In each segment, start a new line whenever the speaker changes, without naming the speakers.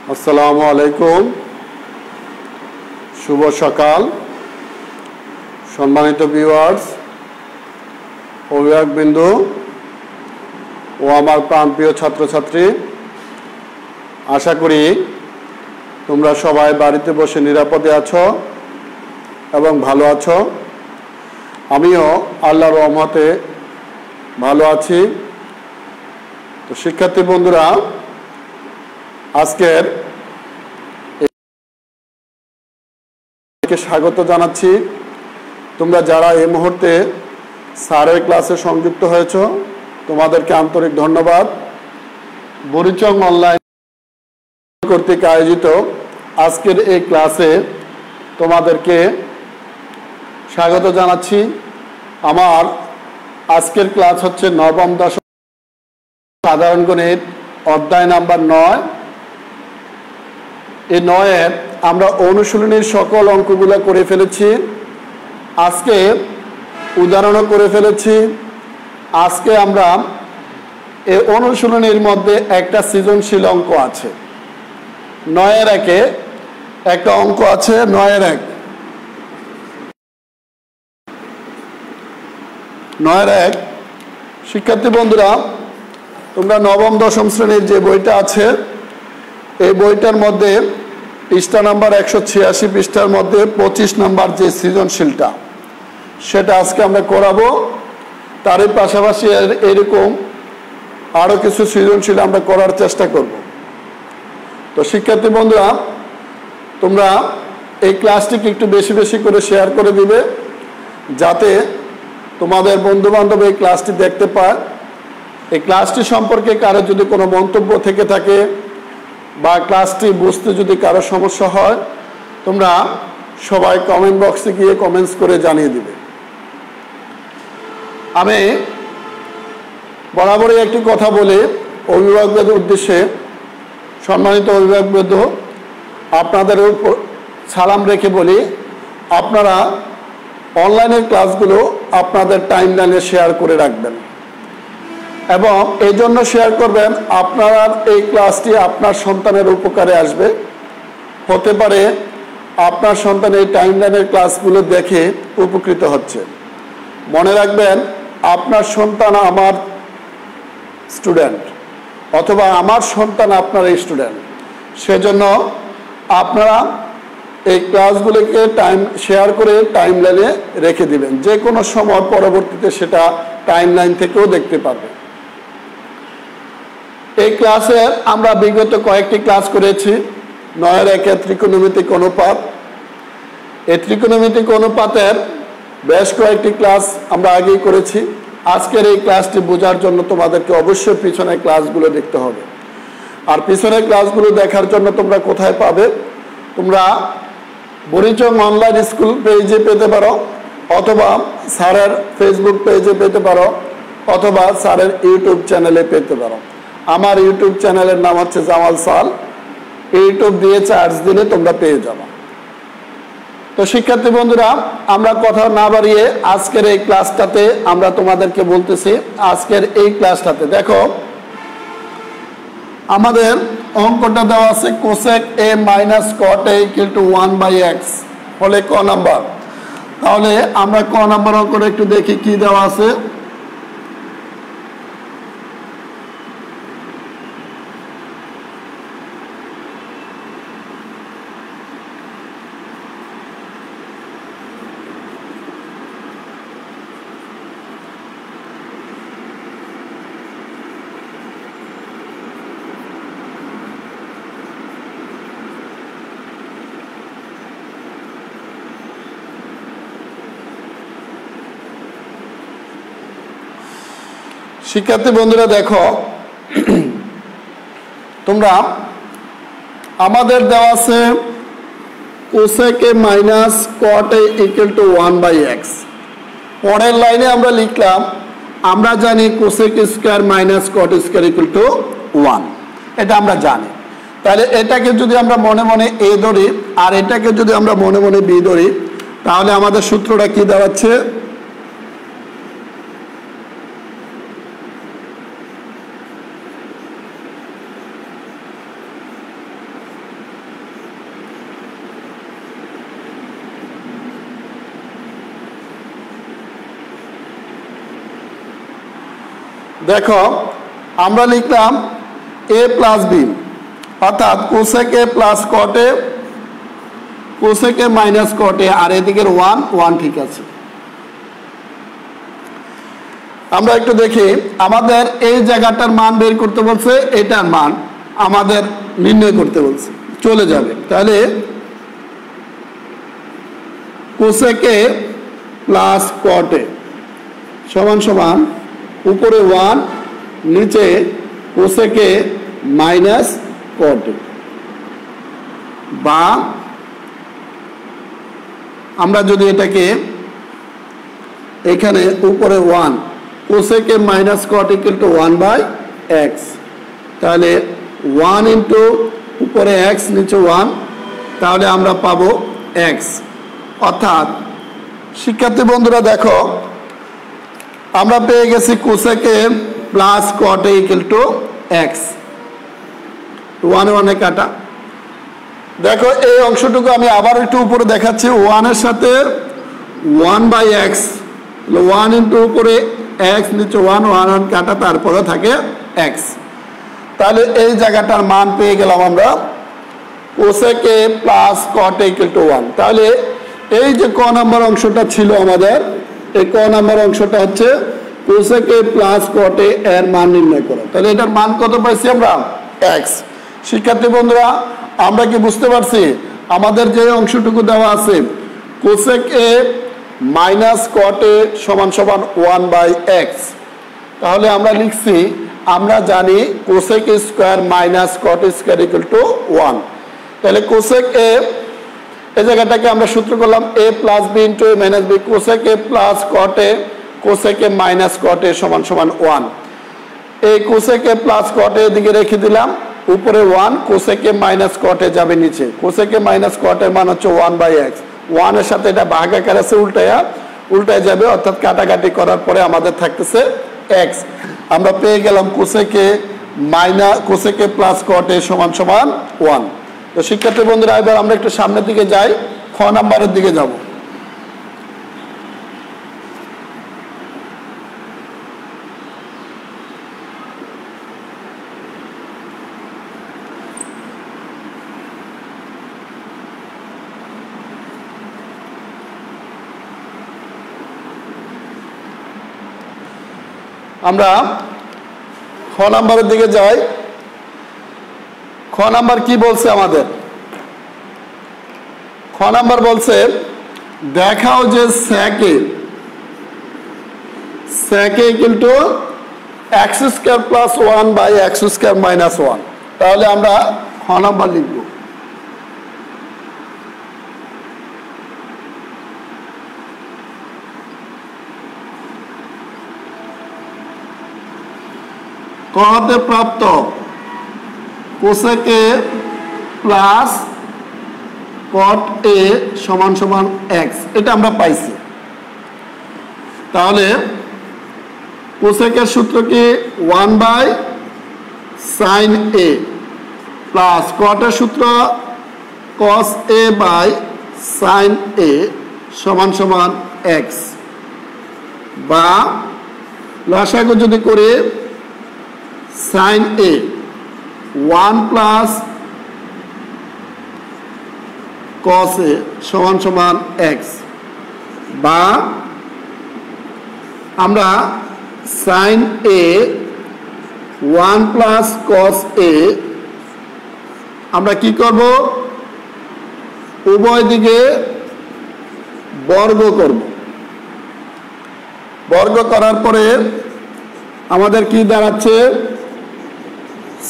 আসসালামু আলাইকুম, শুভ সকাল। সম্মানিত ভিউয়ার্স, অভিভাবকবৃন্দ ও আমার প্রাণপ্রিয় ছাত্রছাত্রী, আশা করি তোমরা সবাই বাড়িতে বসে নিরাপদে আছো এবং ভালো আছো। আমিও আল্লাহর রহমতে ভালো আছি। তো শিক্ষার্থী বন্ধুরা, আজকের স্বাগত জানাচ্ছি। তোমরা যারা এই মুহূর্তে স্যারের ক্লাসে সংযুক্ত হয়েছ, তোমাদেরকে আন্তরিক ধন্যবাদ। বরিচং অনলাইন কর্তৃক আয়োজিত আজকের এই ক্লাসে তোমাদেরকে স্বাগত জানাচ্ছি। আমার আজকের ক্লাস হচ্ছে নবম দশম সাধারণ গণিত অধ্যায় নাম্বার 9। এই 9-এর আমরা অনুশীলনীর সকল অঙ্কগুলো করে ফেলেছি। আজকে উদাহরণও করে ফেলেছি। আজকে আমরা এই অনুশীলনীর মধ্যে একটা সৃজনশীল অঙ্ক আছে। 9-এর 1-এ একটা অঙ্ক আছে, 9-এর 1। 9-এর 1 শিক্ষার্থী বন্ধুরা, তোমরা নবম দশম শ্রেণীর যে বইটা আছে, এই বইটার মধ্যে পৃষ্ঠা নাম্বার 186, পৃষ্ঠার মধ্যে 25 নাম্বার যে সৃজনশীলটা, সেটা আজকে আমরা করাবো। তারই পাশাপাশি এরকম আরও কিছু সৃজনশীল আমরা করার চেষ্টা করব। তো শিক্ষার্থী বন্ধুরা, তোমরা এই ক্লাসটিকে একটু বেশি বেশি করে শেয়ার করে দিবে, যাতে তোমাদের বন্ধুবান্ধব এই ক্লাসটি দেখতে পায়। এই ক্লাসটি সম্পর্কে কারো যদি কোনো মন্তব্য থেকে থাকে বা ক্লাসটি বুঝতে যদি কারো সমস্যা হয়, তোমরা সবাই কমেন্ট বক্সে গিয়ে কমেন্টস করে জানিয়ে দিবে। আমি বরাবরই একটি কথা বলি অভিভাবকদের উদ্দেশ্যে। সম্মানিত অভিভাবকবৃন্দ, আপনাদের উপর সালাম রেখে বলি, আপনারা অনলাইনের ক্লাসগুলো আপনাদের টাইমলাইনে শেয়ার করে রাখবেন এবং এই জন্য শেয়ার করবেন, আপনার এই ক্লাসটি আপনার সন্তানের উপকারে আসবে। হতে পারে আপনার সন্তান এই টাইমলাইনের ক্লাসগুলো দেখে উপকৃত হচ্ছে। মনে রাখবেন, আপনার সন্তান আমার স্টুডেন্ট, অথবা আমার সন্তান আপনার স্টুডেন্ট। সেজন্য আপনারা এই ক্লাসগুলোকে শেয়ার করে টাইমলাইনে রেখে দিবেন। যে কোনো সময় পরবর্তীতে সেটা টাইমলাইন থেকেও দেখতে পারবেন। এই ক্লাসে আমরা বিগত কয়েকটি ক্লাস করেছি। 9-এর 1-এ ত্রিকোণমিতিক অনুপাত। এই ত্রিকোণমিতিক অনুপাতের বেশ কয়েকটি ক্লাস আমরা আগেই করেছি। আজকের এই ক্লাসটি বোঝার জন্য তোমাদেরকে অবশ্যই পিছনের ক্লাসগুলো দেখতে হবে। আর পিছনের ক্লাসগুলো দেখার জন্য তোমরা কোথায় পাবে? তোমরা বরিচং অনলাইন স্কুল পেজে পেতে পারো, অথবা স্যারের ফেসবুক পেজে পেতে পারো, অথবা স্যারের ইউটিউব চ্যানেলে পেতে পারো। আমার ইউটিউব চ্যানেলের নাম হচ্ছে জামাল সাল। ইউটিউব দিয়ে সার্চ দিলে তোমরা পেয়ে যাবে। তো শিক্ষার্থী বন্ধুরা, আমরা কথা না বাড়িয়ে আজকের এই ক্লাসটাতে আমরা তোমাদেরকে বলতেছি। আজকের এই ক্লাসটাতে দেখো, আমাদের অঙ্কটা দেওয়া আছে cosec a minus caught a equal to 1/x হলে ক নাম্বার। তাহলে আমরা ক নাম্বার অঙ্কটা একটু দেখি কি দেওয়া আছে। শিক্ষার্থী বন্ধুরা দেখো, তোমরা আমাদের দেওয়া আছে cosec a minus caught a equal to 1/x। পরের লাইনে আমরা লিখলাম, আমরা জানি cosec square minus caught square equal to 1, এটা আমরা জানি। তাহলে এটাকে যদি আমরা মনে মনে a ধরি আর এটাকে যদি আমরা মনে মনে b ধরি, তাহলে আমাদের সূত্রটা কি দাঁড়াচ্ছে? দেখো আমরা লিখলাম a প্লাস বি, অর্থাৎ cosec A plus cot A, cosec A minus cot A, আর এদিকের 1 ঠিক আছে। আমরা একটু দেখি, আমাদের এই জায়গাটার মান বের করতে বলছে, এটার মান আমাদের নির্ণয় করতে বলছে। চলে যাবে, তাহলে cosec A plus cot A সমান সমান উপরে 1, নিচে কোসেক এ মাইনাস কট এ, বা আমরা যদি এটাকে এখানে উপরে 1 cosec A minus caught equal to 1/x, তাহলে 1 ইন্টু উপরে x নিচে 1, তাহলে আমরা পাবো x। অর্থাৎ শিক্ষার্থী বন্ধুরা দেখো আমরা পেয়ে গেছি cosec A plus cot A equal to x, 1 কাটা। দেখো এই অংশটুকু আমি আবার একটু উপরে দেখাচ্ছি, 1 এর সাথে 1/x, 1 ইন্টু উপরে x নিচে 1 কাটা, তারপরে থাকে x। তাহলে এই জায়গাটার মান পেয়ে গেলাম আমরা cosec A plus cot A equal to 1। তাহলে এই যে ক নাম্বার অংশটা ছিল আমাদের, এই ক নাম্বার অংশটা হচ্ছে কোসেক এ প্লাস কট এ এর মান নির্ণয় করা। তাহলে এটার মান কত পাইছি আমরা? x। শিক্ষার্থী বন্ধুরা আমরা কি বুঝতে পারছি আমাদের যে অংশটুকু দেওয়া আছে cosec A minus cot A সমান সমান 1/x, তাহলে আমরা লিখছি, আমরা জানি cosec square minus caught square equal to 1। তাহলে কোসেক এ এই জায়গাটাকে আমরা সূত্র করলাম a plus B into a minus B, cosec A plus cot A cosec A minus cot A সমান সমান 1। এই কোসেক এ প্লাস কট এ দিকে রেখে দিলাম, উপরে 1, কোসেক এ মাইনাস কট এ যাবে নিচে, কোসেক এ মাইনাস কট এর মান হচ্ছে 1/x, 1 এর সাথে এটা ভাগাকার আছে উল্টায় যাবে, অর্থাৎ কাটাকাটি করার পরে আমাদের থাকতেছে x। আমরা পেয়ে গেলাম cosec A plus cot A সমান সমান 1। তো শিক্ষার্থী বন্ধুরা এবার আমরা একটু সামনের দিকে যাই, খ নাম্বারের দিকে যাব। আমরা খ নাম্বারের দিকে যাই। খ নাম্বার কি বলছে আমাদের? খ নাম্বার বলছে দেখাও যে sec a equal to x square plus 1/x square minus 1। তাহলে আমরা খ নাম্বার লিখব। ক হতে প্রাপ্ত cosec A plus cot A সমান সমান x, এটা আমরা পাইছি। তাহলে কোসেকের সূত্র কি 1/sin a প্লাস কটের সূত্র cos a/sin a সমান সমান x, বা লসাগু যদি করে sin a 1 plus cos a সমান সমান x, বা আমরা sin a 1 plus cos a আমরা কি করব? উভয় দিকে বর্গ করব। বর্গ করার পরে আমাদের কি দাঁড়াচ্ছে?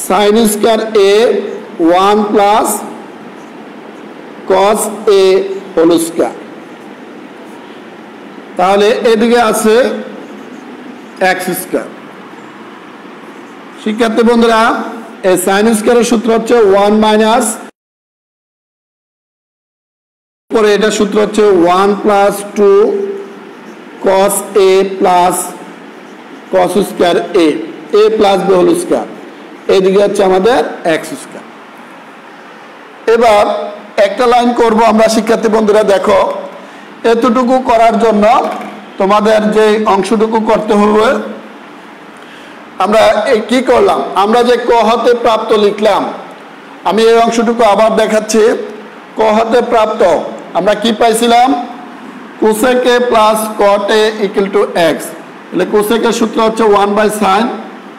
sin square a 1 plus cos a whole square. তাহলে এদিকে আছে x স্কয়ার। শিক্ষার্থী বন্ধুরা এই sin স্কয়ারের সূত্র হচ্ছে 1 মাইনাস, পরে এটা সূত্র হচ্ছে 1 plus 2 cos a plus cos square a plus b whole square, এদিকে হচ্ছে আমাদের x স্কয়ার। এবার একটা লাইন করব আমরা। শিক্ষার্থী বন্ধুরা দেখো, এতটুকু করার জন্য তোমাদের যে অংশটুকু করতে হবে, আমরা কি করলাম, আমরা যে ক হতে প্রাপ্ত লিখলাম, আমি এই অংশটুকু আবার দেখাচ্ছি। ক হতে প্রাপ্ত আমরা কি পাইছিলাম, cosec A plus cot A equal to x. তাহলে কোসেকের সূত্র হচ্ছে 1/sin,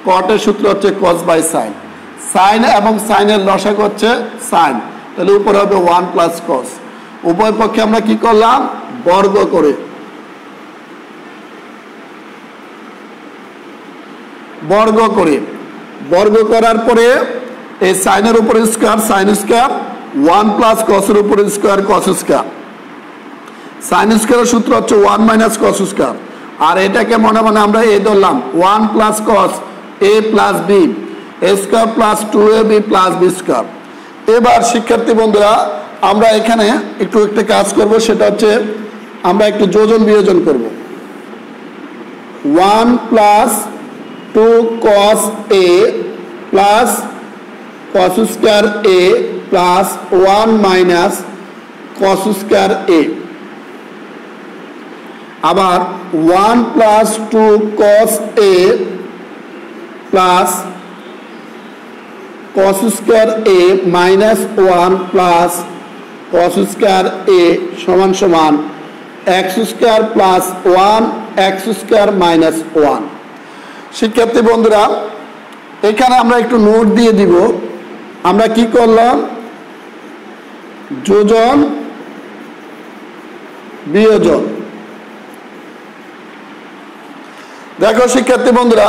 কটের সূত্র হচ্ছে cos বাই সাইন। সাইন এবং সাইনের লসাগু হচ্ছে সাইন, তাহলে উপরে হবে 1 প্লাস কস। উভয় পক্ষে আমরা কি করলাম, বর্গ করে বর্গ করার পরে এই সাইনের উপরে স্কয়ার সাইন স্কয়ার, 1 প্লাস কসের উপরে স্কয়ার কস স্কয়ার। সাইন স্কয়ারের সূত্র হচ্ছে 1 মাইনাস কস স্কয়ার, আর এটাকে মনে মনে আমরা এ ধরলাম 1 plus cos A plus B square plus 2ab plus B square. এবার শিক্ষার্থী বন্ধুরা আমরা এখানে একটু একটা কাজ করব, সেটা হচ্ছে আমরা একটু যোজন বিয়োজন করব। 1 plus 2 cos a plus cos square a plus 1 minus cos square a, আবার 1 plus 2 cos a plus cos square a minus 1 plus cos square a সমান সমান x square plus 1 x square minus 1। শিক্ষার্থী বন্ধুরা এখানে আমরা একটু নোট দিয়ে দিব, আমরা কি করলাম, যোজন বিয়োজন। দেখো শিক্ষার্থী বন্ধুরা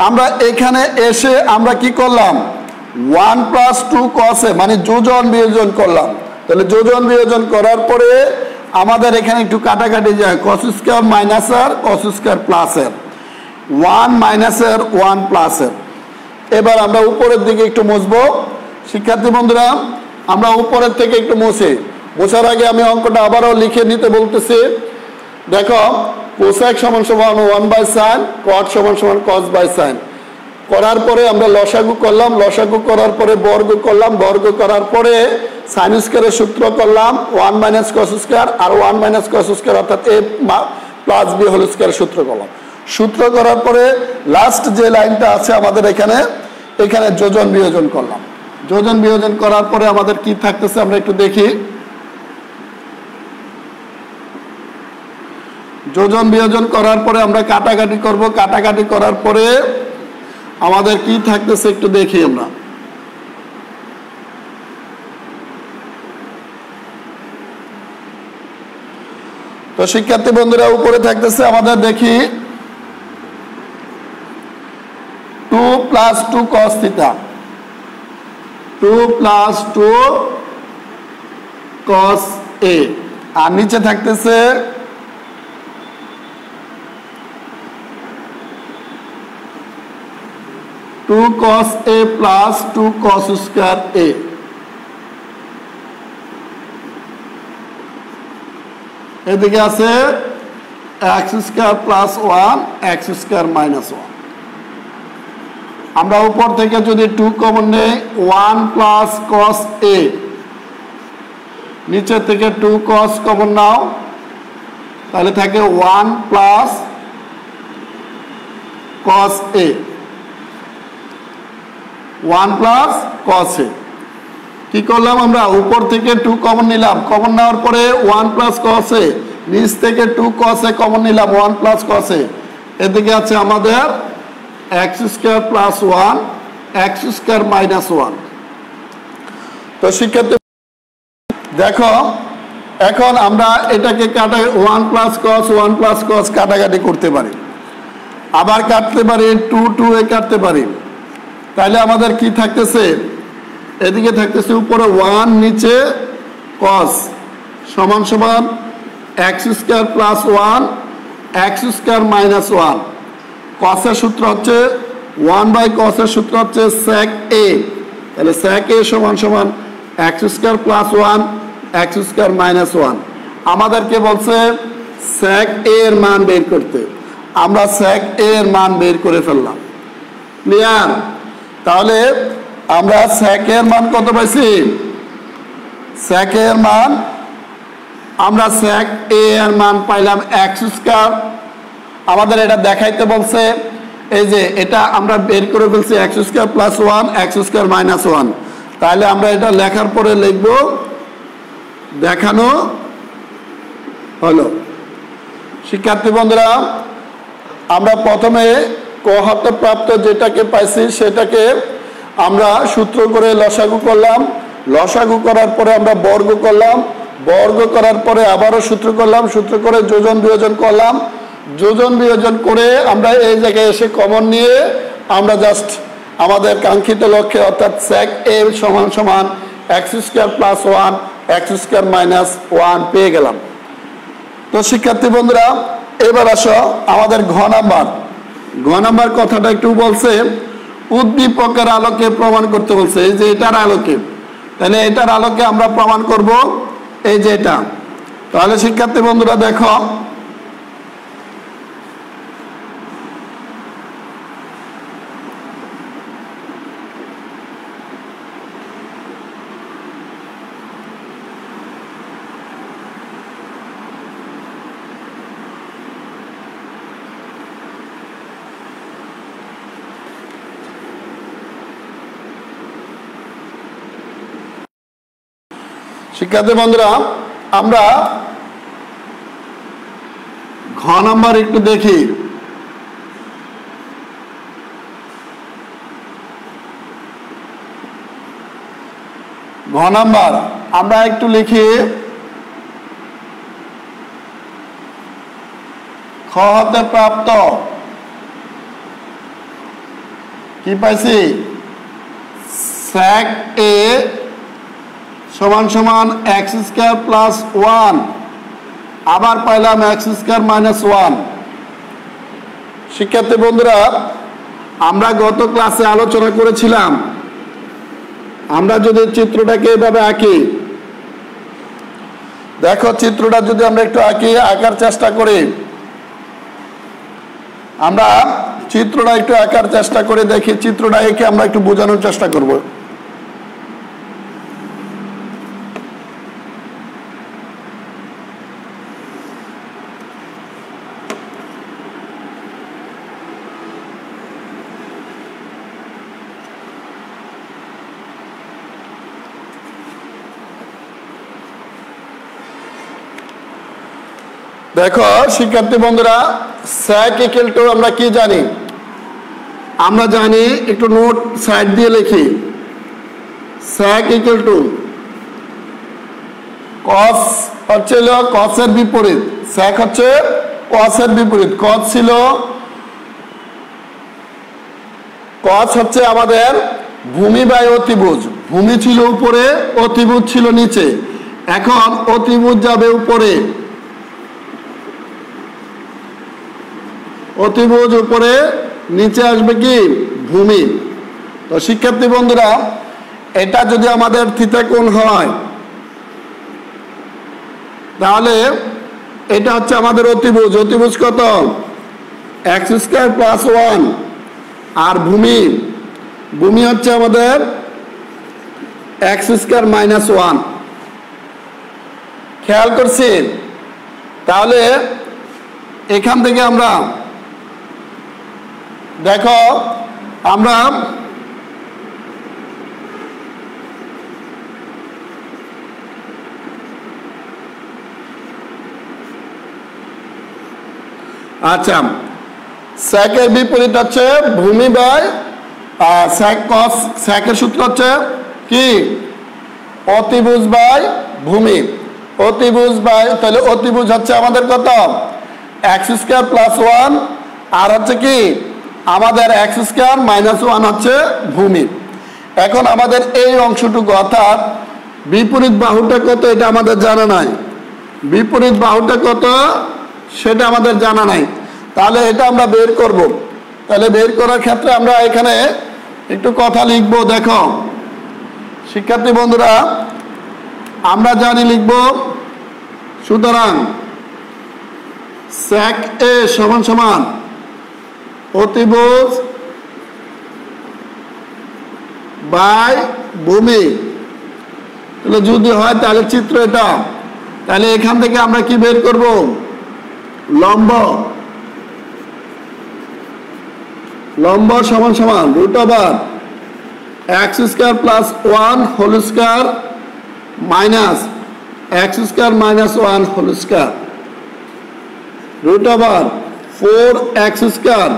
আমরা এখানে এসে আমরা কি করলাম, 1 প্লাস 2 cos a মানে যোজন বিয়োজন করলাম। তাহলে যোজন বিয়োজন করার পরে আমাদের এখানে একটু কাটাকাটি যায়, cos স্কয়ার মাইনাস আর cos স্কয়ার প্লাস এর, 1 মাইনাস এর 1 প্লাস এর। এবার আমরা উপরের দিকে একটু মুছবো। শিক্ষার্থী বন্ধুরা আমরা উপরের থেকে একটু মুছি, মোছার আগে আমি অঙ্কটা আবারও লিখে নিতে বলতেছি। দেখো কোসেক সমান সমান 1/sin, কট সমান সমান cos বাই সাইন করার পরে আমরা লসাগু করলাম, লসাগু করার পরে বর্গ করলাম, বর্গ করার পরে সাইন স্কয়ারের সূত্র করলাম 1 মাইনাস cos স্কয়ার আর 1 মাইনাস cos স্কয়ার অর্থাৎ a প্লাস b হোল স্কয়ারের সূত্র করলাম। সূত্র করার পরে লাস্ট যে লাইনটা আছে আমাদের এখানে যোজন বিয়োজন করলাম। যোজন বিয়োজন করার পরে আমাদের কি থাকতেছে আমরা একটু দেখি। যোজন বিয়োজন করার পরে আমরা কাটাকাটি করব, কাটাকাটি করার পরে আমাদের কি থাকতেছে একটু দেখি আমরা। তো শিক্ষার্থী বন্ধুরা উপরে থাকতেছে আমাদের দেখি 2 plus 2 cos theta, 2 plus 2 cos a, আর নিচে থাকতেছে 2 cos a plus 2 cos square a। এদিকে আছে x square plus 1 x square minus 1। আমরা উপর থেকে যদি 2 কমন নেই 1 প্লাস cos a, নিচে থেকে 2 cos কমন নাও তাহলে থাকে 1 plus cos a, 1 plus cos a। কি করলাম আমরা উপর থেকে 2 কমন নিলাম, কমন নেওয়ার পরে 1 প্লাস cos a, নিচ থেকে 2 cos a কমন নিলাম 1 প্লাস cos a। এদিকে আছে আমাদের x square plus 1 x square minus 1। তো শিক্ষার্থী দেখো এখন আমরা এটাকে কাটা 1 প্লাস cos 1 প্লাস cos কাটাকাটি করতে পারি, আবার কাটতে পারি 2 2 এ কাটতে পারি। তাহলে আমাদের কি থাকতেছে, এদিকে থাকতেছে উপরে 1 নিচে cos সমান সমান x square plus 1 x square minus 1। cos এর সূত্র হচ্ছে 1/cos এর সূত্র হচ্ছে sec a, তাহলে sec a সমান সমান x square plus 1 x square minus 1। আমাদেরকে বলছে sec a এর মান বের করতে, আমরা sec a এর মান বের করে ফেললাম। ক্লিয়ার? তাহলে আমরা sec a এর মান কত পাইছি, sec a এর মান আমরা sec a এর মান পাইলাম x স্কয়ার। আমাদের এটা দেখাইতে বলছে এই যে এটা আমরা বের করে ফেলছি x square plus 1 x square minus 1। তাহলে আমরা এটা লেখার পরে লিখব দেখানো হলো। শিক্ষার্থী বন্ধুরা, আমরা প্রথমে ক-হরতে প্রাপ্ত যেটাকে পাইছি সেটাকে আমরা সূত্র করে লসাগু করলাম, লসাগু করার পরে আমরা বর্গ করলাম, বর্গ করার পরে আবারও সূত্র করলাম, সূত্র করে যোজন বিয়োজন করলাম, যোজন বিয়োজন করে আমরা এই জায়গায় এসে কমন নিয়ে আমরা জাস্ট আমাদের কাঙ্ক্ষিত লক্ষ্যে অর্থাৎ sec a সমান সমান x square plus 1 x square minus 1 পেয়ে গেলাম। তো শিক্ষার্থী বন্ধুরা, এবার আসো আমাদের ঘ নাম্বার কথাটা একটু বলছে উদ্দীপকের আলোকে প্রমাণ করতে বলছে। এই যে এটার আলোকে, তাহলে এটার আলোকে আমরা প্রমাণ করব এই যে এটা। তাহলে শিক্ষার্থী বন্ধুরা দেখো, শিক্ষার্থী বন্ধুরা আমরা ঘ নাম্বার একটু দেখি। ঘ নাম্বার আমরা একটু লিখি খ হতে প্রাপ্ত কি পাইছি sec a সমান সমান এক্স স্কয়ার প্লাস 1, আবার পাইলাম এক্স স্কয়ার মাইনাস 1। শিক্ষার্থী বন্ধুরা, আমরা গত ক্লাসে আলোচনা করেছিলাম আমরা যদি চিত্রটাকে এভাবে আঁকি, দেখো চিত্রটা যদি আমরা একটু আঁকার চেষ্টা করি, আমরা চিত্রটা একটু আঁকার চেষ্টা করে দেখি, চিত্রটা এঁকে আমরা একটু বোঝানোর চেষ্টা করব। দেখো শিক্ষার্থী বন্ধুরা, sec ইকুয়াল টু আমরা কি জানি, আমরা জানি একটু নোট সাইড দিয়ে লিখি, sec ইকুয়াল টু cos হচ্ছে cos এর বিপরীত, sec হচ্ছে cos এর বিপরীত। cos ছিল, cos হচ্ছে আমাদের ভূমি বাই অতিভুজ, ভূমি ছিল উপরে, অতিভুজ ছিল নিচে। এখন অতিভুজ যাবে উপরে, অতিভুজ উপরে, নিচে আসবে কি ভূমি। তো শিক্ষার্থী বন্ধুরা, এটা যদি আমাদের থিটা কোণ হয় তাহলে এটা হচ্ছে আমাদের অতিভুজ। অতিভুজ কত? X square plus 1। আর ভূমি, ভূমি হচ্ছে আমাদের এক্স স্কয়ার মাইনাস 1। খেয়াল করছি? তাহলে এখান থেকে আমরা দেখো আমরা আচ্ছা, sec এর বিপরীত হচ্ছে ভূমি বাই sec cos, sec এর সূত্র হচ্ছে কি অতিভুজ বাই ভূমি, অতিভুজ বাই, তাহলে অতিভুজ হচ্ছে আমাদের কত এক্স স্কয়ার প্লাস 1, আর হচ্ছে কি আমাদের এক্স স্কয়ার মাইনাস 1 হচ্ছে ভূমি। এখন আমাদের এই অংশটুকু অর্থাৎ বিপরীত বাহুটা কত এটা আমাদের জানা নাই, বিপরীত বাহুটা কত সেটা আমাদের জানা নাই। তাহলে এটা আমরা বের করব। তাহলে বের করার ক্ষেত্রে আমরা এখানে একটু কথা লিখব। দেখো শিক্ষার্থী বন্ধুরা, আমরা জানি লিখব, সুতরাং sec a সমান সমান অতিভুজ বাই ভূমি। তাহলে যদি হয় তাহলে চিত্র এটা, তাহলে এখান থেকে আমরা কি বের করব? লম্ব। লম্ব সমান সমান root over x square plus 1 whole square minus x square minus 1 whole square root over 4x square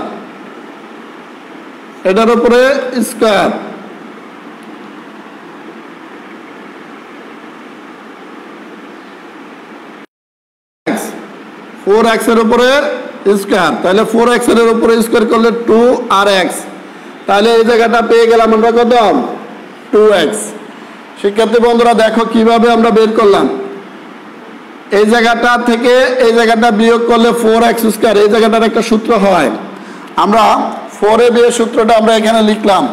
এটার উপরে স্কোয়ার ফোর এক্স এর উপরে স্কোয়ার, তাহলে 4x এর উপরে স্কোয়ার করলে 2rx, তাহলে এই জায়গাটা পেয়ে গেলাম আমরা কত 2x। শিক্ষার্থী বন্ধুরা দেখো কিভাবে আমরা বের করলাম, এই জায়গাটা থেকে এই জায়গাটা বিয়োগ করলে 4x স্কোয়ার, এই জায়গাটার একটা সূত্র হয়, আমরা 4 এ বিয়োগ সূত্রটা আমরা এখানে লিখলাম,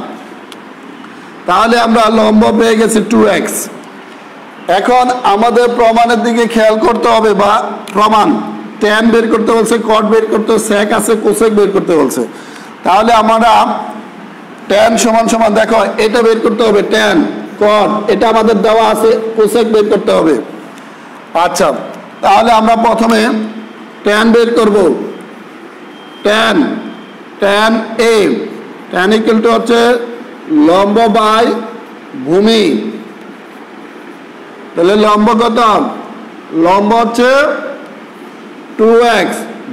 তাহলে আমরা লম্ব পেয়ে গেছি 2x। এখন আমাদের প্রমাণের দিকে খেয়াল করতে হবে, বা প্রমাণ tan বের করতে বলছে, cot বের করতে, sec আছে cosec বের করতে বলছে, তাহলে আমরা tan সমান সমান দেখো এটা বের করতে হবে, tan cot এটা আমাদের দেওয়া আছে, cosec বের করতে হবে। আচ্ছা, তাহলে আমরা প্রথমে tan বের করব, tan a tan equal to হচ্ছে লম্ব বাই ভূমি, তাহলে লম্ব কত, লম্ব হচ্ছে 2x,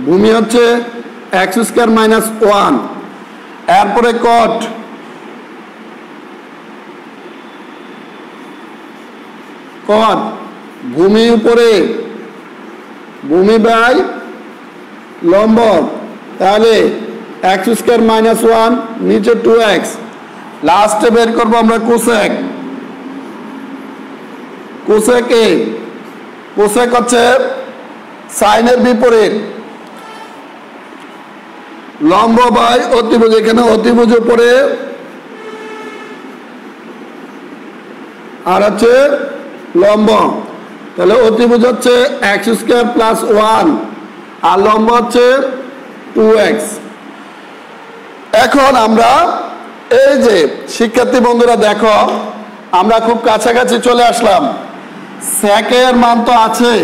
ভূমি হচ্ছে x স্কয়ার মাইনাস 1, এরপরে cot ভূমি উপরে ভূমি বাই লম্ব, তাহলে x স্কয়ার মাইনাস 1 নিচে 2x, লাস্টে বের করবো আমরা cosec, কোসেক হচ্ছে সাইনের বিপরীত, লম্ব বাই অতিভুজ, এখানে অতিভুজ উপরে আর হচ্ছে লম্ব, তাহলে অতিভুজ হচ্ছে x স্কয়ার প্লাস 1 আর লম্ব হচ্ছে 2x। এখন আমরা এই যে শিক্ষার্থী বন্ধুরা দেখো আমরা খুব কাছাকাছি চলে আসলাম, সেকের মান তো আছে,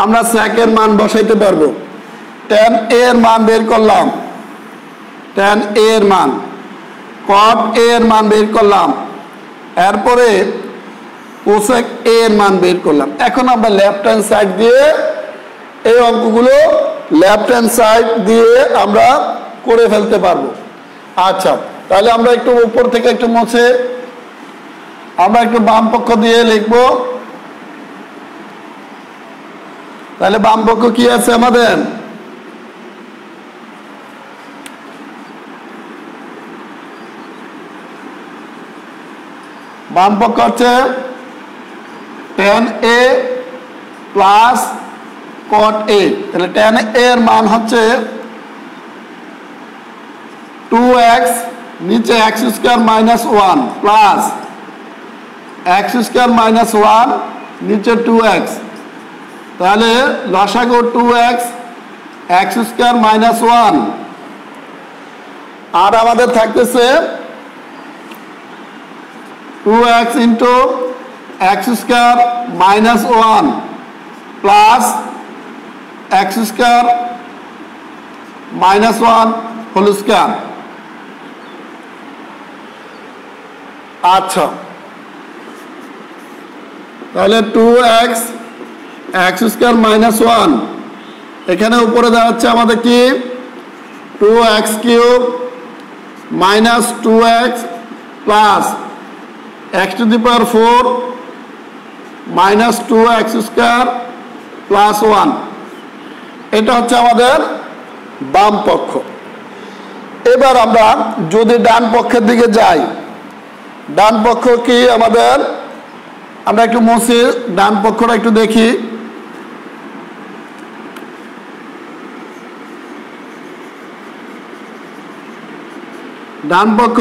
আমরা সেকের মান বসাইতে পারবো, tan a এর মান বের করলাম, tan a এর মান, cot a এর মান বের করলাম, এরপরে cosec a এর মান বের করলাম। এখন আমরা লেফট হ্যান্ড সাইড দিয়ে এই অঙ্কগুলো লেফট হ্যান্ড সাইড দিয়ে আমরা করে ফেলতে পারবো। আচ্ছা, তাহলে আমরা একটু উপর থেকে একটু মুছে আমরা একটু বাম পক্ষ দিয়ে লিখবো, তাহলে বাম পক্ষ কি আছে আমাদের, বাম পক্ষ হচ্ছে tan a plus cot a, তাহলে tan a এর মান হচ্ছে 2x নিচে x square minus 1 plus x square minus 1 নিচে 2x, তাহলে লসাগু 2x x স্কয়ার মাইনাস 1, আর আমাদের থাকতেছে 2x into x square minus 1 plus x square minus 1 whole square. আচ্ছা, তাহলে 2x x স্কয়ার মাইনাস 1, এখানে উপরে দাঁড়াচ্ছে আমাদের কি 2x cube minus 2x plus x to the power 4 minus 2x square plus 1, এটা হচ্ছে আমাদের বাম পক্ষ। এবার আমরা যদি ডান পক্ষের দিকে যাই, ডান পক্ষ কি আমাদের, আমরা একটু মুছি ডান পক্ষটা একটু দেখি, ডান পক্ষ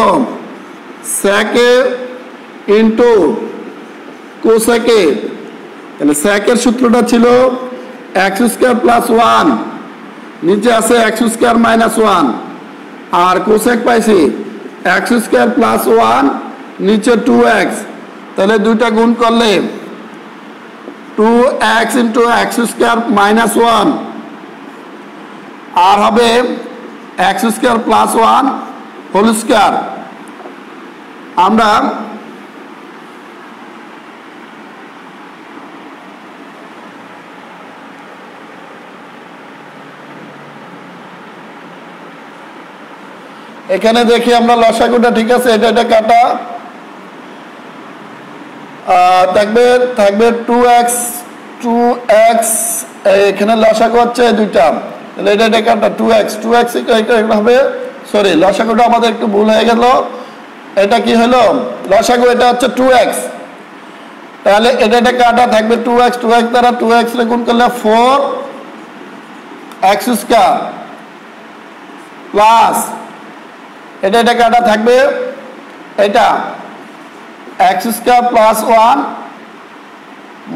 সেকে ইন্টু কোসেকে, তাহলে সেকের সূত্রটা ছিল x স্কয়ার প্লাস 1, নিচে আছে x স্কয়ার মাইনাস 1, আর কোসেক পাইছি x স্কয়ার প্লাস 1 নিচে 2x, তাহলে দুইটা গুণ করলে 2x into x square minus 1 আর হবে x square plus 1 whole square. আমরা এখানে দেখি আমরা লসাগুটা ঠিক আছে, এটা কাটা থাকবে 2x এখানে লসাগু হচ্ছে দুইটা, তাহলে এটা কাটা 2x এটা হবে, সরি লসাগুটা আমাদের একটু ভুল হয়ে গেল, এটা কি হলো লসাগু, এটা হচ্ছে 2x, তাহলে এটা কাটা থাকবে 2x দ্বারা 2x রে গুণ করলে 4x স্কয়ার প্লাস এটা কাটা থাকবে এটা x square plus 1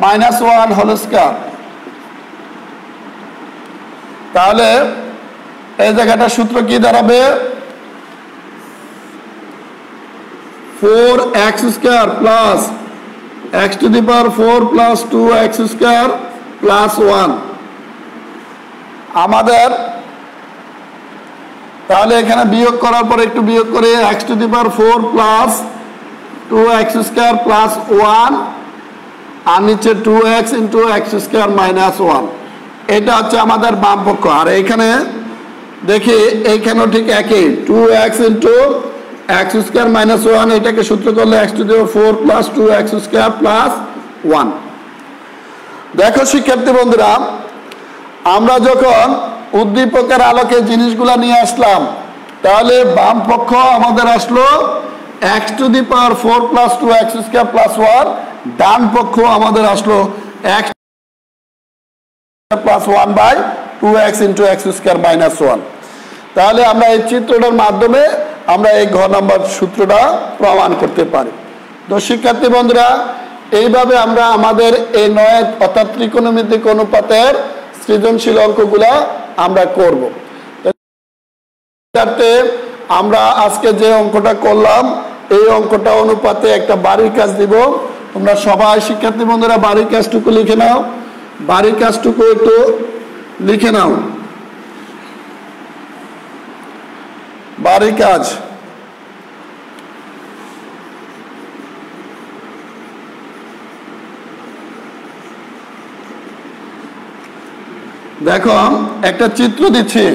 minus 1 whole square. তাহলে এই জায়গাটা সূত্র কি দাঁড়াবে 4x square plus x to the power 4 plus 2x square plus 1 আমাদের। তাহলে এখানে বিয়োগ করার পর একটু বিয়োগ করে x to the power 4 plus 2x square plus 1 আর নিচে 2x into x square minus 1, এটা হচ্ছে আমাদের বাম পক্ষ। আর এখানে দেখি এইখানেও ঠিক একই 2x into x square minus 1, এটাকে সূত্র করলে x to the power 4 plus 2x square plus 1। দেখো শিক্ষার্থী বন্ধুরা, আমরা যখন উদ্দীপকের আলোকে জিনিসগুলা নিয়ে আসলাম, তাহলে বাম পক্ষ আমাদের আসলো x to the power 4 plus 2x square plus 1, ডান পক্ষ আমাদের আসলো x plus 1 by 2x into x square minus 1। তাহলে আমরা এই চিত্রটার মাধ্যমে আমরা এই ঘ নম্বর সূত্রটা প্রমাণ করতে পারি। তো শিক্ষার্থী বন্ধুরা, এইভাবে আমরা আমাদের এই 9 অর্থাৎ ত্রিকোণমিতিক অনুপাতের সৃজনশীল অঙ্কগুলা আমরা করব। আমরা আজকে যে অঙ্কটা করলাম এই অঙ্কটা অনুপাতে একটা বাড়ির কাজ দিব। তোমরা সবাই শিক্ষার্থী বন্ধুরা বাড়ির কাজটুকু লিখে নাও, বাড়ির কাজটুকু একটু লিখে নাও। বাড়ির কাজ দেখো, একটা চিত্র দিচ্ছি,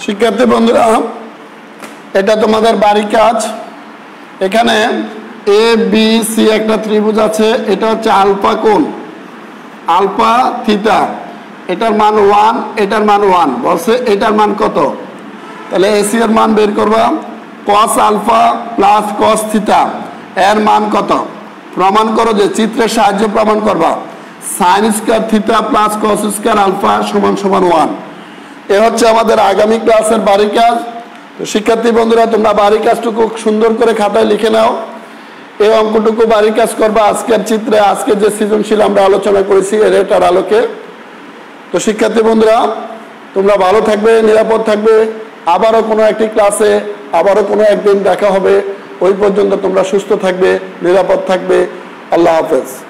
শিক্ষার্থী বন্ধুরা এটা তোমাদের বাড়ির কাজ। এখানে এ বি সি একটা ত্রিভুজ আছে, এটা হচ্ছে আলফা কোণ, আলফা থিটা, এটার মান 1, এটার মান 1, বলছে এটার মান কত, তাহলে এসি এর মান বের করবা, cos alpha plus cos theta এর মান কত, প্রমাণ করো, যে চিত্রের সাহায্যে প্রমাণ করবা, sine square theta plus cos square alpha সমান সমান 1। এ হচ্ছে আমাদের আগামী ক্লাসের বাড়ির কাজ। তো শিক্ষার্থী বন্ধুরা তোমরা বাড়ির কাজটুকু সুন্দর করে খাতায় লিখে নাও, এই অঙ্কটুকু বাড়ির কাজ করবা আজকের চিত্রে, আজকে যে সৃজনশীল আমরা আলোচনা করেছি এটার আলোকে। তো শিক্ষার্থী বন্ধুরা তোমরা ভালো থাকবে, নিরাপদ থাকবে, আবারও কোনো একটি ক্লাসে আবারও কোনো একদিন দেখা হবে। ওই পর্যন্ত তোমরা সুস্থ থাকবে, নিরাপদ থাকবে। আল্লাহ হাফেজ।